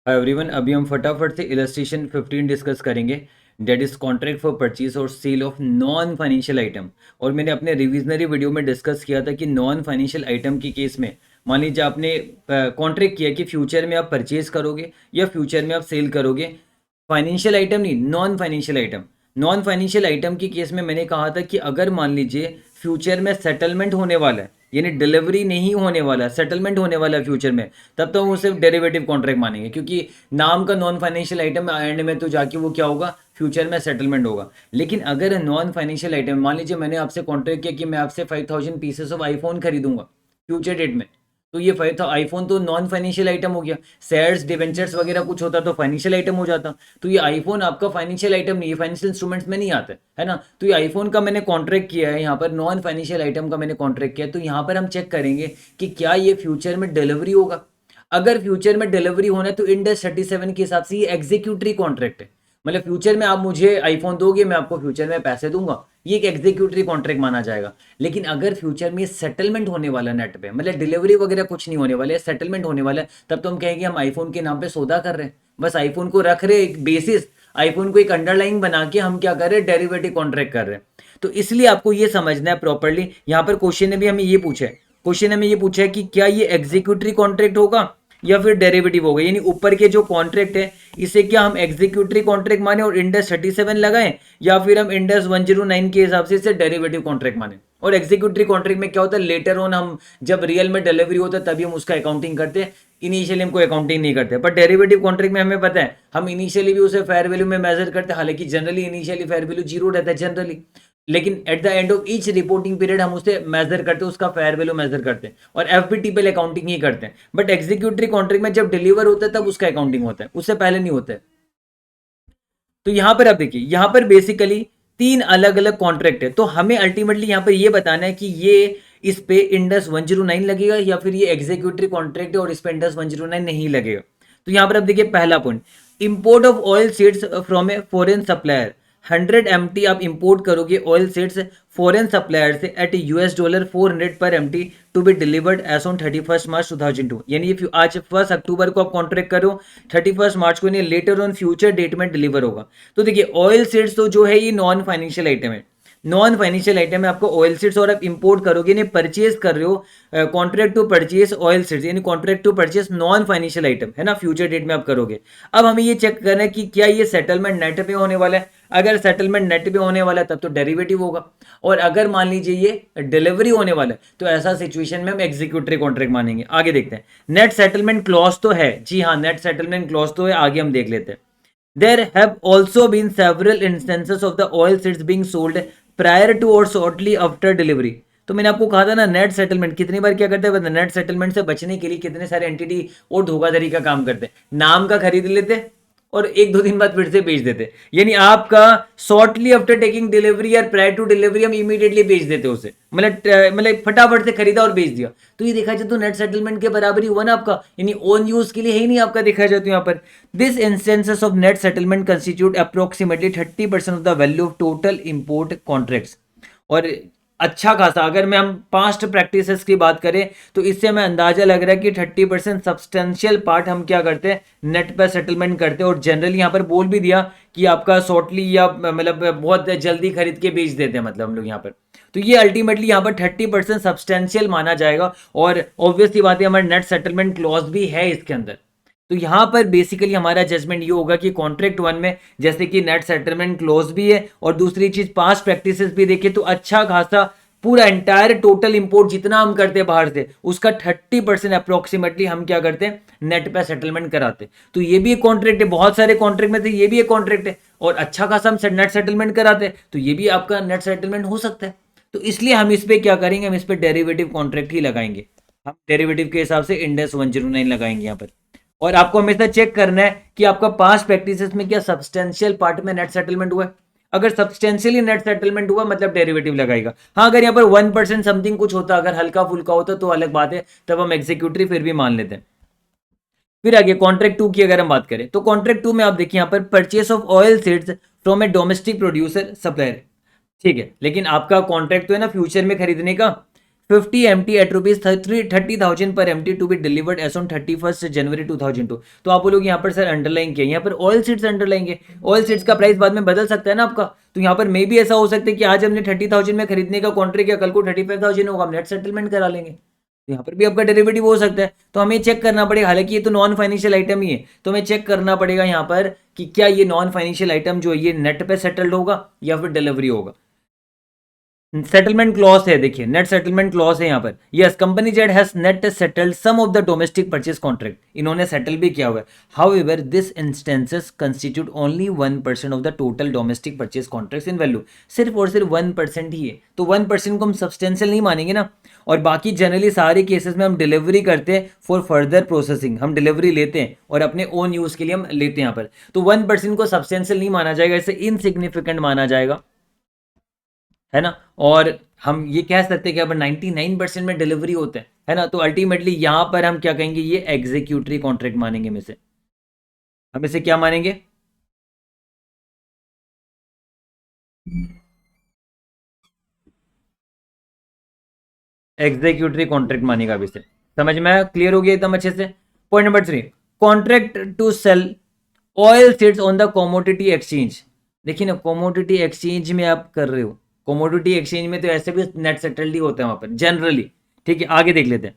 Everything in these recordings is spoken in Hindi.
हाय एवरीवन, अभी हम फटाफट से इलस्ट्रेशन 15 डिस्कस करेंगे। That is contract for purchase और sale of non financial item. और मैंने अपने रिविजनरी वीडियो में डिस्कस किया था कि नॉन फाइनेंशियल आइटम के केस में मान लीजिए आपने कॉन्ट्रैक्ट किया कि फ्यूचर में आप परचेज करोगे या फ्यूचर में आप सेल करोगे। फाइनेंशियल आइटम नहीं, non financial item. Non financial item के केस में मैंने कहा था कि अगर मान लीजिए फ्यूचर में सेटलमेंट होने वाला है, यानी डिलीवरी नहीं होने वाला, सेटलमेंट होने वाला है फ्यूचर में, तब तो हम उसे डेरिवेटिव कॉन्ट्रैक्ट मानेंगे, क्योंकि नाम का नॉन फाइनेंशियल आइटम एंड में तो जाके वो क्या होगा, फ्यूचर में सेटलमेंट होगा। लेकिन अगर नॉन फाइनेंशियल आइटम, मान लीजिए मैंने आपसे कॉन्ट्रैक्ट किया कि मैं आपसे 5000 पीसेस ऑफ आईफोन खरीदूंगा फ्यूचर डेट में, तो ये फाइव था आईफोन तो नॉन फाइनेंशियल आइटम हो गया। शेयर्स डिवेंचर्स वगैरह कुछ होता तो फाइनेंशियल आइटम हो जाता। तो ये आईफोन आपका फाइनेंशियल आइटम नहीं है, फाइनेंशियल इंस्ट्रूमेंट्स में नहीं आता है ना। तो ये आईफोन का मैंने कॉन्ट्रैक्ट किया है, यहाँ पर नॉन फाइनेंशियल आइटम का मैंने कॉन्ट्रैक्ट किया है। तो यहाँ पर हम चेक करेंगे कि क्या ये फ्यूचर में डिलीवरी होगा। अगर फ्यूचर में डिलीवरी होना है तो इंडस 37 के हिसाब से ये एग्जीक्यूटरी कॉन्ट्रैक्ट है। मतलब फ्यूचर में आप मुझे आईफोन दोगे, मैं आपको फ्यूचर में पैसे दूंगा, ये एक एग्जीक्यूटरी कॉन्ट्रैक्ट माना जाएगा। लेकिन अगर फ्यूचर में सेटलमेंट होने वाला नेट पे, मतलब डिलीवरी वगैरह कुछ नहीं होने वाले, सेटलमेंट होने वाला है, तब तो हम कहेंगे हम आईफोन के नाम पे सौदा कर रहे हैं, बस आईफोन को रख रहे एक बेसिस, आईफोन को एक अंडरलाइन बना के हम क्या कर रहे हैं, डेरिवेटिव कॉन्ट्रैक्ट कर रहे हैं। तो इसलिए आपको ये समझना है प्रॉपरली। यहाँ पर क्वेश्चन ने भी हमें ये पूछा है, क्वेश्चन ने हमें ये पूछा है कि क्या ये एग्जीक्यूटरी कॉन्ट्रैक्ट होगा या फिर डेरिवेटिव होगा। यानी ऊपर के जो कॉन्ट्रैक्ट है इसे क्या हम एग्जीक्यूटरी कॉन्ट्रैक्ट माने और इंडेक्स 37 लगाएं, या फिर हम इंडेक्स 109 के हिसाब से इसे डेरिवेटिव कॉन्ट्रैक्ट माने। और एग्जीक्यूटरी कॉन्ट्रैक्ट में क्या होता है, लेटर ऑन हम जब रियल में डिलीवरी होता है तभी हम उसका अकाउंटिंग करते हैं, इनिशियली हमको अकाउंटिंग नहीं करते। पर डेरिवेटिव कॉन्ट्रैक्ट में हमें पता है हम इनिशियली भी उसे फेयर वैल्यू में मेजर करते हैं, हालांकि generally initially fair value zero रहता है जनरली, लेकिन at the end of each reporting period हम उसे मेजर करते हैं, उसका फेयर वैल्यू मेजर करते हैं और एफबीटी पे अकाउंटिंग ही करते हैं। बट एग्जीक्यूटरी कॉन्ट्रैक्ट में जब डिलीवर होता है तब उसका अकाउंटिंग होता है, उससे पहले नहीं होता है। तो यहां पर आप देखिए, यहां पर बेसिकली तीन अलग अलग कॉन्ट्रैक्ट है। तो हमें अल्टीमेटली यहां पर ये बताना है कि ये इस पे इंडस 109 लगेगा या फिर ये एग्जीक्यूटरी कॉन्ट्रैक्ट है और इस पे इंडस 109 नहीं लगेगा। तो यहां पर आप देखिए पहला point, import of oil seeds from a foreign supplier. 100 MT आप इंपोर्ट करोगे ऑयल सीड्स फॉरेन सप्लायर से at $400 per MT to be delivered as on 31 March 2002। यानी ये आज 1 अक्टूबर को आप कॉन्ट्रैक्ट करो, 31 मार्च को, नहीं लेटर ऑन फ्यूचर डेट में डिलीवर होगा। तो देखिए ऑयल सीड्स तो जो है ये नॉन फाइनेंशियल आइटम है, नॉन फाइनेंशियल आइटम है आपको ऑयल सीड्स, और आप इंपोर्ट करोगे, नहीं परचेज कर रहे हो, contract to purchase oil seeds, यानी contract to purchase non financial item है ना, फ्यूचर डेट में आप करोगे। अब हमें ये चेक करना है कि क्या ये सेटलमेंट नेट पे होने वाला है। अगर सेटलमेंट नेट पे होने वाला है तब तो डेरिवेटिव होगा, और अगर मान लीजिए ये डिलीवरी होने वाला है तो ऐसा सिचुएशन में हम एग्जीक्यूटरी कॉन्ट्रैक्ट मानेंगे। आगे देखते हैं, नेट सेटलमेंट क्लॉज तो है, जी हाँ नेट सेटलमेंट क्लॉज तो है, आगे हम देख लेते हैं। There have also been several instances of the oil seeds being sold prior to or shortly after delivery। तो मैंने आपको कहा था ना, नेट सेटलमेंट कितनी बार क्या करते हैं, नेट सेटलमेंट से बचने के लिए कितने सारे एंटिटी और धोखाधड़ी का काम करते हैं। नाम का खरीद लेते और एक दो दिन बाद फिर से बेच देते, यानी आपका शॉर्टली आफ्टर टेकिंग डिलीवरी या प्रायर टू डिलीवरी हम इमीडिएटली बेच देते उसे, मतलब फटाफट से खरीदा और बेच दिया। तो ये देखा जाए तो नेट सेटलमेंट के बराबर ही हुआ ना आपका, यानी ओन यूज के लिए है ही नहीं आपका। देखा जाए तो यहाँ पर this instances of net settlement constitute approximately 30% of the value of total import contracts. और अच्छा खासा, अगर मैं हम पास्ट प्रैक्टिसेस की बात करें तो इससे हमें अंदाजा लग रहा है कि 30% सब्सटेंशियल पार्ट हम क्या करते हैं, नेट पर सेटलमेंट करते हैं। और जनरली यहाँ पर बोल भी दिया कि आपका शॉर्टली या मतलब बहुत जल्दी खरीद के बेच देते हैं, मतलब हम लोग यहाँ पर। तो ये अल्टीमेटली यहाँ पर 30% सब्सटेंशियल माना जाएगा, और ऑब्वियसली बात है हमारे नेट सेटलमेंट क्लॉज भी है इसके अंदर। तो यहां पर बेसिकली हमारा जजमेंट ये होगा कि कॉन्ट्रैक्ट वन में जैसे कि नेट सेटलमेंट क्लोज भी है, और दूसरी चीज पास्ट प्रैक्टिसेस भी देखे तो अच्छा खासा पूरा एंटायर टोटल इंपोर्ट जितना हम करते हैं बाहर से उसका 30% अप्रोक्सीमेटली हम क्या करते हैं, नेट पे सेटलमेंट कराते। तो ये भी एक कॉन्ट्रैक्ट है, बहुत सारे कॉन्ट्रैक्ट में से ये भी एक कॉन्ट्रैक्ट है, और अच्छा खासा हम नेट सेटलमेंट कराते हैं, तो ये भी आपका नेट सेटलमेंट हो सकता है। तो इसलिए हम इस पे क्या करेंगे, हम इस पे डेरिवेटिव कॉन्ट्रैक्ट ही लगाएंगे। हम डेरिवेटिव के हिसाब से इंडेक्स 109 लगाएंगे यहाँ पर। और आपको हमेशा चेक करना है कि आपका पास्ट प्रैक्टिसेस में क्या सब्सटेंशियल पार्ट में नेट सेटलमेंट हुआ है। अगर सब्सटेंशियली नेट सेटलमेंट हुआ मतलब डेरिवेटिव लगाएगा। हाँ अगर यहाँ पर 1% समथिंग कुछ होता, अगर हल्का फुल्का होता तो अलग बात है, तब हम एग्जीक्यूटरी फिर भी मान लेते हैं। फिर आगे कॉन्ट्रैक्ट 2 की अगर हम बात करें तो कॉन्ट्रैक्ट 2 में आप देखिए यहाँ पर purchase of oil seeds from A domestic producer supplier, ठीक है। लेकिन आपका कॉन्ट्रैक्ट तो है ना फ्यूचर में खरीदने का, 50 MT eight rupees 30,000 per MT to be delivered as on 31st January 2002। तो आप बोलोगे यहाँ पर सर अंडरलाइन किया, यहाँ पर ऑयल सीड्स अंडरलाइन है, ऑयल सीड्स का प्राइस बाद में बदल सकता है ना आपका, तो यहाँ पर मे भी ऐसा हो सकता है कि आज हमने 30,000 में खरीदने का कॉन्ट्रैक्ट किया, कल को 35,000 होगा, हम नेट सेटलमेंट करा लेंगे, तो यहाँ पर भी आपका डेरिवेटिव हो सकता है। तो हमें चेक करना पड़ेगा, हालांकि ये तो नॉन फाइनेंशियल आइटम ही है, तो हमें चेक करना पड़ेगा यहाँ पर कि क्या ये नॉन फाइनेंशियल आइटम जो है ये नेट पे सेटल्ड होगा या फिर डिलीवरी होगा। सेटलमेंट क्लॉज है, देखिए नेट सेटलमेंट क्लॉज है यहाँ पर, yes company Z has net settled some of the domestic purchase contract, इन्होंने सेटल भी किया हुआ है। However this instances constitute only 1% of the total domestic purchase contracts in value, सिर्फ और सिर्फ 1% ही है, तो 1% को हम सब्सटेंशियल नहीं मानेंगे ना। और बाकी जनरली सारे केसेस में हम डिलीवरी करते हैं फॉर फर्दर प्रोसेसिंग, हम डिलीवरी लेते हैं और अपने ओन यूज के लिए हम लेते हैं यहाँ पर, तो 1% को सब्सटेंशियल नहीं माना जाएगा, इसे इनसिग्निफिकेंट माना जाएगा, है ना। और हम ये कह सकते हैं कि अब 99% में डिलीवरी होता है ना, तो अल्टीमेटली यहां पर हम क्या कहेंगे, ये एग्जीक्यूटरी कॉन्ट्रैक्ट मानेंगे, हम इसे क्या मानेंगे, एग्जीक्यूटरी कॉन्ट्रैक्ट मानेगा अब इसे। समझ में आया, क्लियर हो गया एकदम अच्छे से। Point number 3, contract to sell oil seeds on the commodity exchange. देखिए ना, कॉमोडिटी एक्सचेंज में आप कर रहे हो, कॉमोडिटी एक्सचेंज में तो ऐसे भी नेट सेटल्ड ही होता है वहां पर जनरली, ठीक है। आगे देख लेते हैं,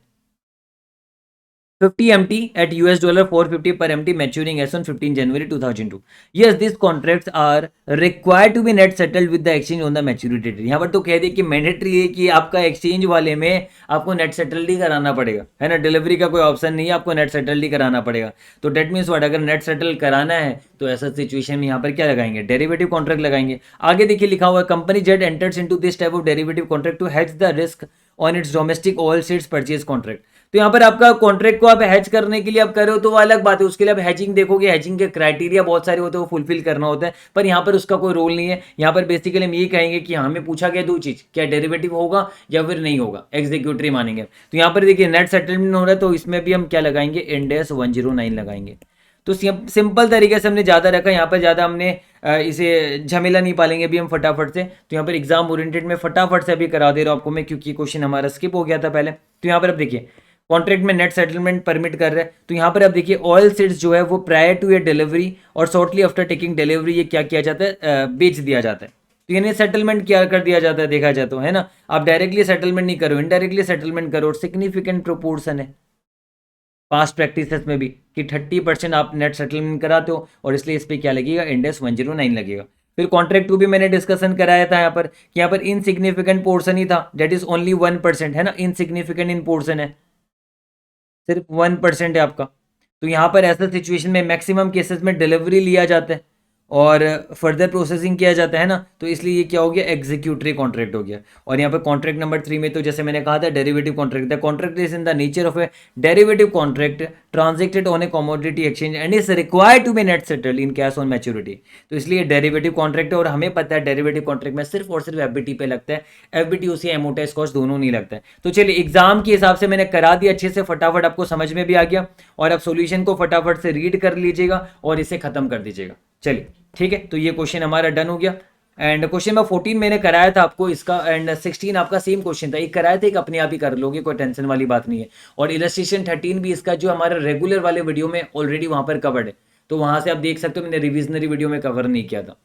50 MT at $US 450 per MT maturing as on 15 January 2002. Yes, these contracts are required to be net settled with the exchange on the maturity date. यहाँ पर तो कह दे कि मैंडेटरी है कि आपका एक्सचेंज वाले में आपको नेट सेटल्ड ही कराना पड़ेगा, है ना, डिलीवरी का कोई ऑप्शन नहीं है, आपको नेट सेटल्ड ही कराना पड़ेगा। तो डेट मीन्स व्हाट, अगर नेट सेटल कराना है तो ऐसा सिचुएशन में यहाँ पर क्या लगाएंगे, डेरिवेटिव कॉन्ट्रैक्ट लगाएंगे। आगे देखिए लिखा हुआ है, company Z enters into this type of derivative contract to hedge the risk on its domestic oil seeds purchase contract. तो यहाँ पर आपका कॉन्ट्रैक्ट को आप हैज करने के लिए आप कर रहे हो तो वो अलग बात है, उसके लिए आप हैजिंग देखोगे, हैजिंग के क्राइटेरिया बहुत सारे होते हैं, वो फुलफिल करना होता है, पर यहाँ पर उसका कोई रोल नहीं है। यहाँ पर बेसिकली हम ये कहेंगे कि हमें पूछा गया दो चीज, क्या डेरिवेटिव होगा या फिर नहीं होगा, एग्जीक्यूटरी मानेंगे। तो यहाँ पर देखिए नेट सेटलमेंट हो रहा है, तो इसमें भी हम क्या लगाएंगे, इंडेस 109 लगाएंगे। तो सिंपल तरीके से हमने ज़्यादा रखा, यहाँ पर ज़्यादा हमने इसे झमेला नहीं पालेंगे अभी हम फटाफट से। तो यहाँ पर एग्जाम ओरिएंटेड में फटाफट से अभी करा दे रहा हूँ आपको मैं, क्योंकि क्वेश्चन हमारा स्किप हो गया था पहले। तो यहाँ पर अब देखिए कॉन्ट्रैक्ट में नेट सेटलमेंट परमिट कर रहा है, तो यहाँ पर अब देखिए ऑयल सीड्स जो है वो प्रायर टू ए डिलीवरी और शॉर्टली आफ्टर टेकिंग डिलीवरी ये क्या किया जाता है, बेच दिया जाता है। तो यानी सेटलमेंट क्या कर दिया जाता है, देखा जाए तो, है ना। आप डायरेक्टली सेटलमेंट नहीं करो, इनडायरेक्टली सेटलमेंट करो, और सिग्निफिकेंट प्रोपोर्शन है पास्ट प्रैक्टिसेस में भी कि 30% आप नेट सेटलमेंट कराते हो, और इसलिए इस पर क्या लगेगा, इंडेस 109 लगेगा। फिर कॉन्ट्रैक्ट टू भी मैंने डिस्कशन कराया था यहाँ पर कि यहाँ पर इनसिग्निफिकेंट पोर्शन ही था, दैट इज ओनली 1%, है ना, इनसिग्निफिकेंट इन पोर्शन है, सिर्फ 1% है आपका। तो यहाँ पर ऐसा सिचुएशन में मैक्सिमम केसेस में डिलीवरी लिया जाता है और फर्दर प्रोसेसिंग किया जाता है ना, तो इसलिए ये क्या हो गया, एग्जीक्यूटरी कॉन्ट्रैक्ट हो गया। और यहाँ पर कॉन्ट्रैक्ट नंबर 3 में तो जैसे मैंने कहा था derivative contract, the contract is in the nature of a derivative contract transacted on a commodity exchange and is required to be net settled in cash on maturity. तो इसलिए डेरिवेटिव कॉन्ट्रैक्ट है, और हमें पता है डेरिवेटिव कॉन्ट्रैक्ट में सिर्फ और सिर्फ एफबीटी पे लगता है, एफबीटी उसी एमोटाइज कॉस्ट दोनों नहीं लगता है। तो चलिए एग्जाम के हिसाब से मैंने करा दिया अच्छे से, फटाफट आपको समझ में भी आ गया, और आप सोल्यूशन को फटाफट से रीड कर लीजिएगा और इसे खत्म कर दीजिएगा। चलिए ठीक है, तो ये क्वेश्चन हमारा डन हो गया। एंड क्वेश्चन नंबर 14 मैंने कराया था आपको इसका, एंड 16 आपका सेम क्वेश्चन था, एक कराया था, एक अपने आप ही कर लोगे, कोई टेंशन वाली बात नहीं है। और इलस्ट्रेशन 13 भी इसका जो हमारा रेगुलर वाले वीडियो में ऑलरेडी वहां पर कवर्ड है, तो वहां से आप देख सकते हो, मैंने रिविजनरी वीडियो में कवर नहीं किया था।